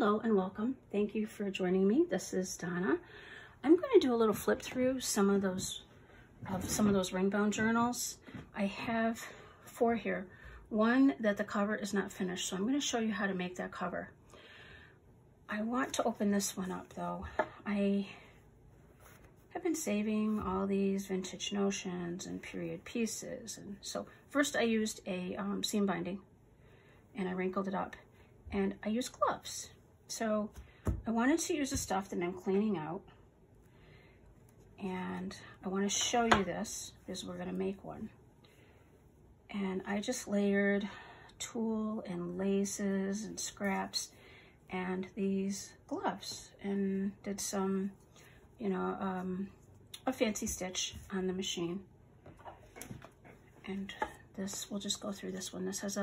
Hello and welcome. Thank you for joining me. This is Donna. I'm going to do a little flip through some of those ring bound journals. I have 4 here. One that the cover is not finished, so I'm going to show you how to make that cover. I want to open this one up though. I have been saving all these vintage notions and period pieces, and so first I used a seam binding and I wrinkled it up, and I used gloves. So I wanted to use the stuff that I'm cleaning out, and I want to show you this because we're going to make one. And I just layered tulle and laces and scraps and these gloves and did some, a fancy stitch on the machine. And this, we'll just go through this one. This has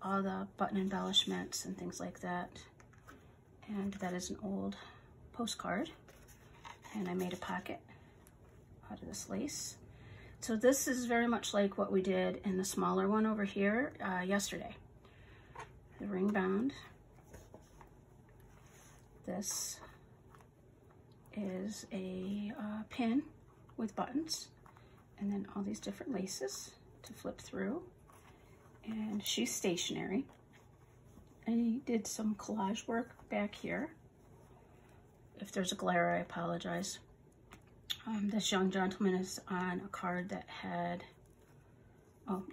all the button embellishments and things like that. And that is an old postcard. And I made a pocket out of this lace. So this is very much like what we did in the smaller one over here yesterday. The ring bound. This is a pin with buttons, and then all these different laces to flip through. And she's stationary. And he did some collage work back here. If there's a glare, I apologize. This young gentleman is on a card that had,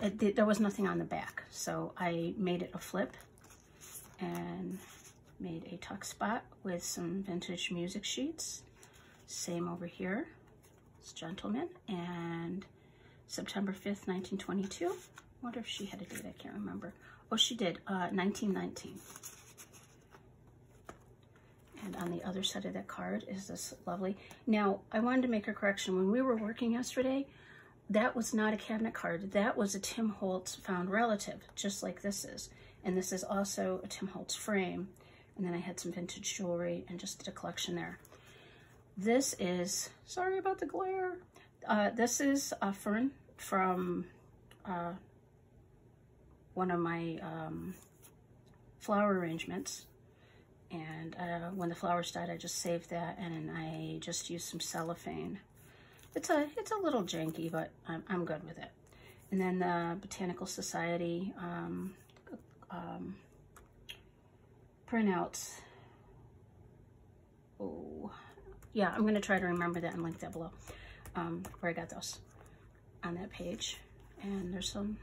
there was nothing on the back. So I made it a flip and made a tuck spot with some vintage music sheets. Same over here, this gentleman, and September 5th, 1922. I wonder if she had a date, I can't remember. Oh, she did, 1919. And on the other side of that card is this lovely. Now, I wanted to make a correction. When we were working yesterday, that was not a cabinet card. That was a Tim Holtz found relative, just like this is. And this is also a Tim Holtz frame. And then I had some vintage jewelry and just did a collection there. This is, sorry about the glare. This is a fern from one of my flower arrangements. And when the flowers died, I just saved that, and I just used some cellophane. It's a little janky, but I'm good with it. And then the Botanical Society printouts. Oh, yeah, I'm gonna try to remember that and link that below, where I got those on that page. And there's some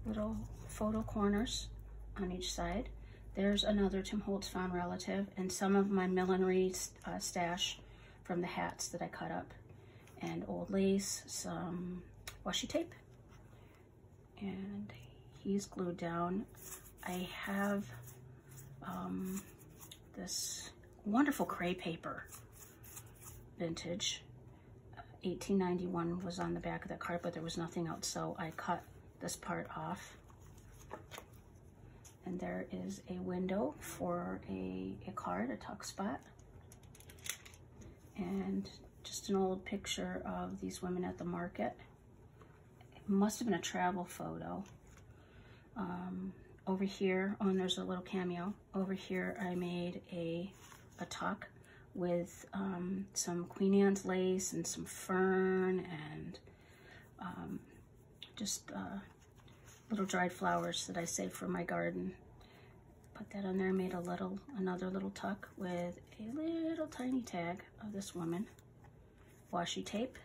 little photo corners on each side. There's another Tim Holtz found relative, and some of my millinery stash from the hats that I cut up, and old lace, some washi tape, and he's glued down. I have this wonderful gray paper, vintage. 1891 was on the back of that card, but there was nothing else, so I cut this part off. And there is a window for a card, a tuck spot. And just an old picture of these women at the market. It must have been a travel photo. Over here, oh, and there's a little cameo. Over here, I made a tuck with some Queen Anne's lace and some fern and just little dried flowers that I saved for my garden. Put that on there, made another little tuck with a little tiny tag of this woman, washi tape,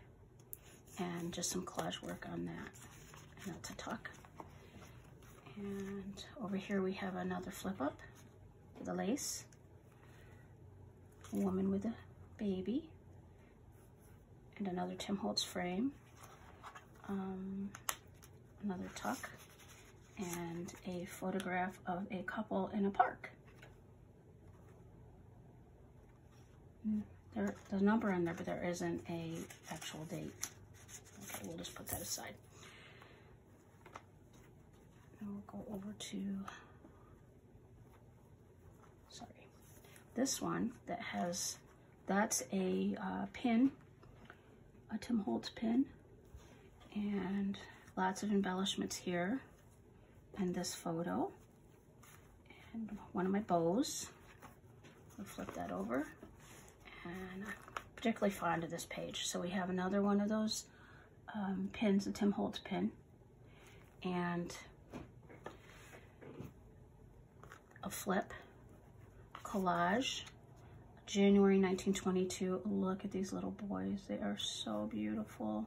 and just some collage work on that. And that's a tuck. And over here we have another flip up with a lace, a woman with a baby, and another Tim Holtz frame, another tuck, and a photograph of a couple in a park. There's a number on there, but there isn't a actual date. Okay, we'll just put that aside. And we'll go over to, sorry, this one that has, that's a pin, a Tim Holtz pin, and lots of embellishments here. And this photo, and one of my bows. I'll flip that over, and I'm particularly fond of this page. So we have another one of those pins, a Tim Holtz pin, and a flip, collage, January 1922. Look at these little boys. They are so beautiful.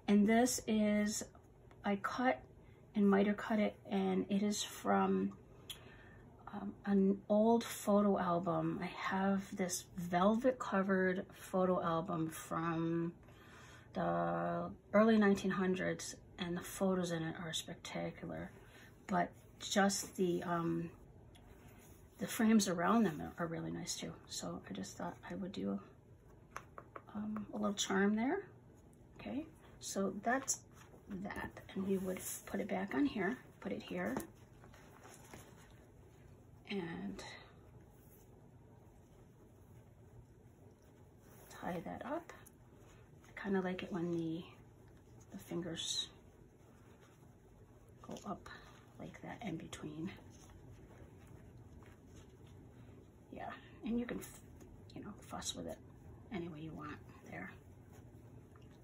And this is, I cut and miter cut it, and it is from an old photo album. I have this velvet covered photo album from the early 1900s, and the photos in it are spectacular, but just the frames around them are really nice too. So I just thought I would do a little charm there. Okay, so that's that, and we would put it back on here, put it here, and tie that up. I kind of like it when the fingers go up like that in between. Yeah, and you can, you know, fuss with it any way you want there.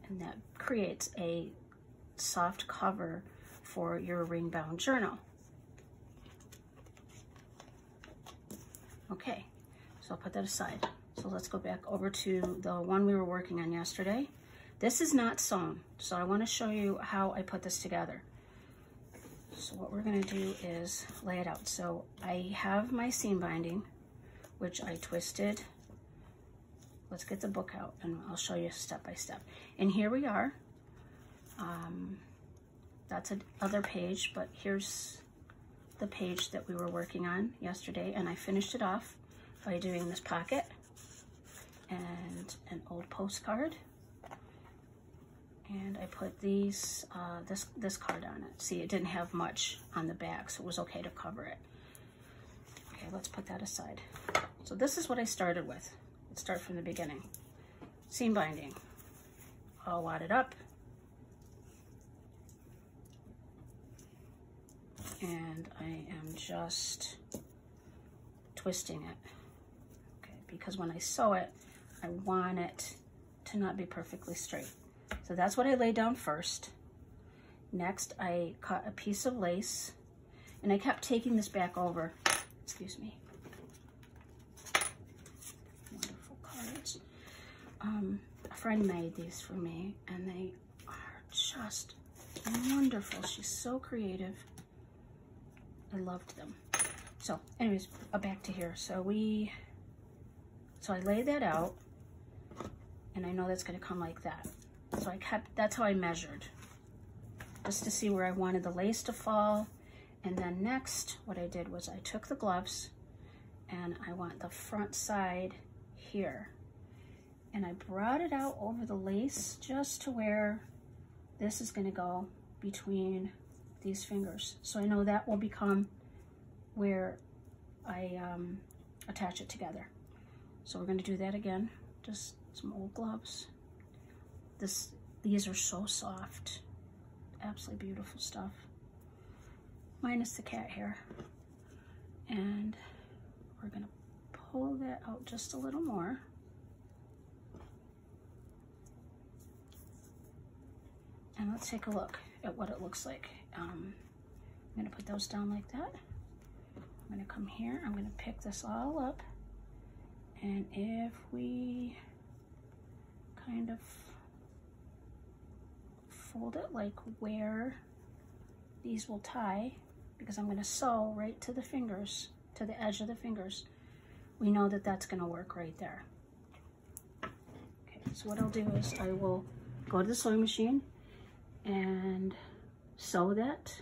And that creates a soft cover for your ring-bound journal. Okay, so I'll put that aside. So let's go back over to the one we were working on yesterday. This is not sewn, so I want to show you how I put this together. So what we're going to do is lay it out. So I have my seam binding, which I twisted. Let's get the book out and I'll show you step by step. And here we are. That's another page, but here's the page that we were working on yesterday, and I finished it off by doing this pocket and an old postcard, and I put these this card on it. See, it didn't have much on the back, so it was okay to cover it. Okay, let's put that aside. So this is what I started with. Let's start from the beginning. Seam binding, all wadded up, and I am just twisting it, okay, because when I sew it, I want it to not be perfectly straight. So that's what I laid down first. Next, I cut a piece of lace, and I kept taking this back over. Excuse me. Wonderful cards. A friend made these for me, and they are just wonderful. She's so creative. I loved them. So anyways, back to here. So I laid that out, and I know that's going to come like that. So that's how I measured, just to see where I wanted the lace to fall. And then next, what I did was I took the gloves, and I want the front side here, and I brought it out over the lace just to where this is going to go between these fingers. So I know that will become where I attach it together. So we're going to do that again. Just some old gloves. These are so soft. Absolutely beautiful stuff. Minus the cat hair. And we're going to pull that out just a little more. And let's take a look at what it looks like. I'm going to put those down like that. I'm going to come here. I'm going to pick this all up. And if we kind of fold it like where these will tie, because I'm going to sew right to the fingers, to the edge of the fingers, we know that that's going to work right there. Okay, so what I'll do is I will go to the sewing machine and sew that